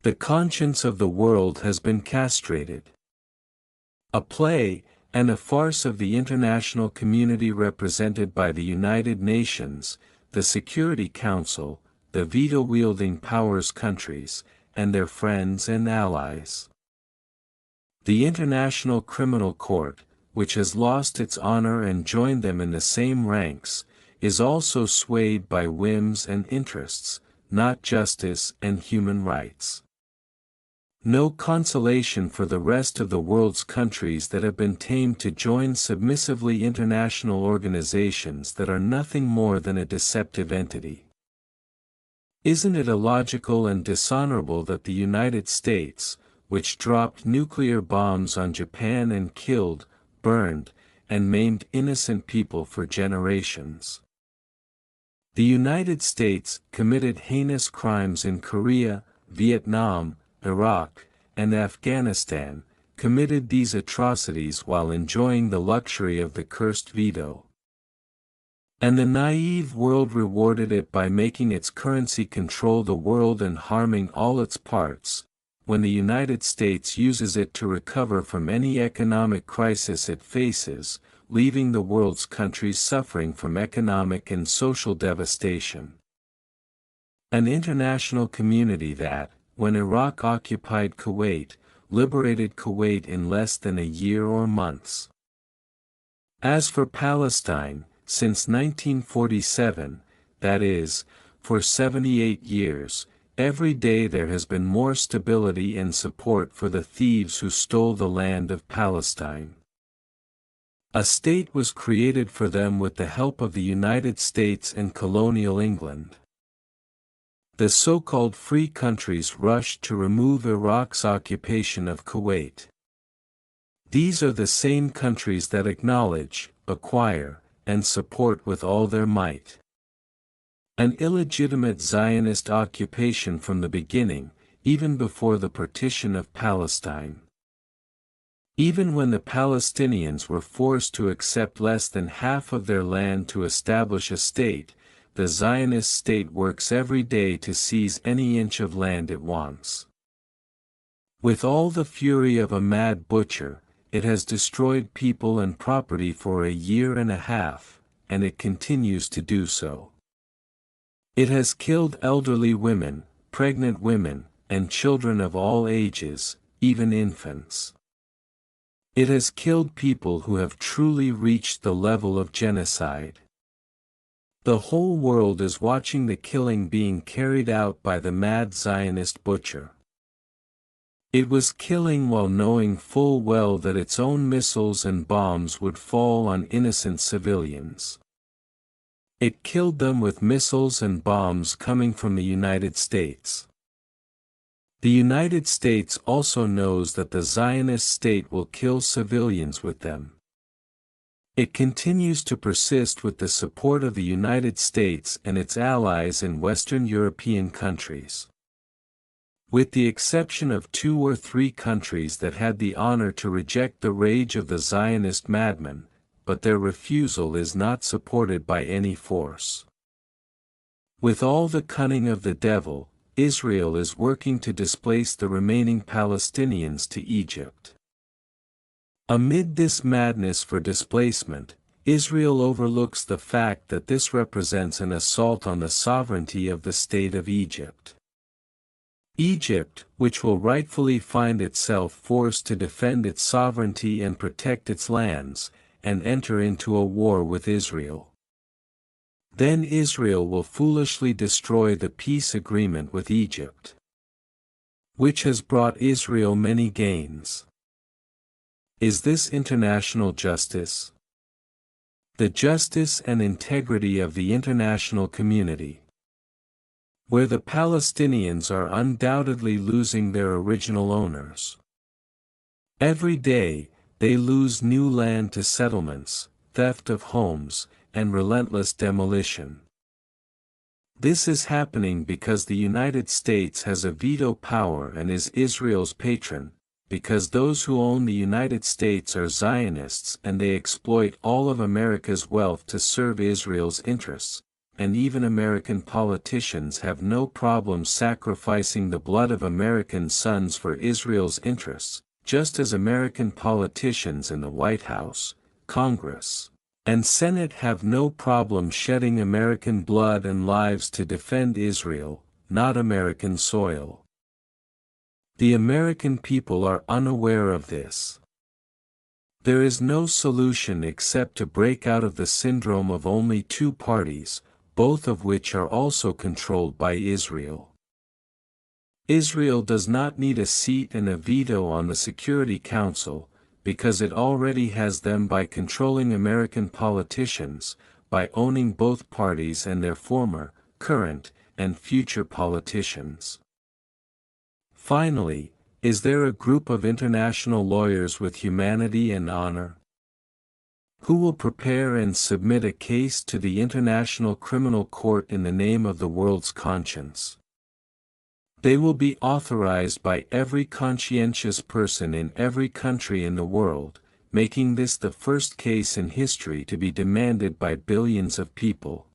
The conscience of the world has been castrated. A play, and a farce of the international community represented by the United Nations, the Security Council, the veto-wielding powers countries, and their friends and allies. The International Criminal Court, which has lost its honor and joined them in the same ranks, is also swayed by whims and interests, not justice and human rights. No consolation for the rest of the world's countries that have been tamed to join submissively international organizations that are nothing more than a deceptive entity. Isn't it illogical and dishonorable that the United States, which dropped nuclear bombs on Japan and killed, burned, and maimed innocent people for generations? The United States committed heinous crimes in Korea, Vietnam, Iraq, and Afghanistan, committed these atrocities while enjoying the luxury of the cursed veto. And the naive world rewarded it by making its currency control the world and harming all its parts, when the United States uses it to recover from any economic crisis it faces, leaving the world's countries suffering from economic and social devastation. An international community that, when Iraq occupied Kuwait, liberated Kuwait in less than a year or months. As for Palestine, since 1947, that is, for 78 years, every day there has been more stability and support for the thieves who stole the land of Palestine. A state was created for them with the help of the United States and colonial England. The so-called free countries rushed to remove Iraq's occupation of Kuwait. These are the same countries that acknowledge, acquire, and support with all their might an illegitimate Zionist occupation from the beginning, even before the partition of Palestine. Even when the Palestinians were forced to accept less than half of their land to establish a state, the Zionist state works every day to seize any inch of land it wants. With all the fury of a mad butcher, it has destroyed people and property for a year and a half, and it continues to do so. It has killed elderly women, pregnant women, and children of all ages, even infants. It has killed people who have truly reached the level of genocide. The whole world is watching the killing being carried out by the mad Zionist butcher. It was killing while knowing full well that its own missiles and bombs would fall on innocent civilians. It killed them with missiles and bombs coming from the United States. The United States also knows that the Zionist state will kill civilians with them. It continues to persist with the support of the United States and its allies in Western European countries. With the exception of 2 or 3 countries that had the honor to reject the rage of the Zionist madmen, but their refusal is not supported by any force. With all the cunning of the devil, Israel is working to displace the remaining Palestinians to Egypt. Amid this madness for displacement, Israel overlooks the fact that this represents an assault on the sovereignty of the state of Egypt. Egypt, which will rightfully find itself forced to defend its sovereignty and protect its lands, and enter into a war with Israel. Then Israel will foolishly destroy the peace agreement with Egypt, which has brought Israel many gains. Is this international justice? The justice and integrity of the international community, where the Palestinians are undoubtedly losing their original owners. Every day, they lose new land to settlements, theft of homes, and relentless demolition. This is happening because the United States has a veto power and is Israel's patron, because those who own the United States are Zionists and they exploit all of America's wealth to serve Israel's interests, and even American politicians have no problem sacrificing the blood of American sons for Israel's interests, just as American politicians in the White House, Congress, and Senate have no problem shedding American blood and lives to defend Israel, not American soil. The American people are unaware of this. There is no solution except to break out of the syndrome of only two parties, both of which are also controlled by Israel. Israel does not need a seat and a veto on the Security Council, because it already has them by controlling American politicians, by owning both parties and their former, current, and future politicians. Finally, is there a group of international lawyers with humanity and honor, who will prepare and submit a case to the International Criminal Court in the name of the world's conscience? They will be authorized by every conscientious person in every country in the world, making this the first case in history to be demanded by billions of people,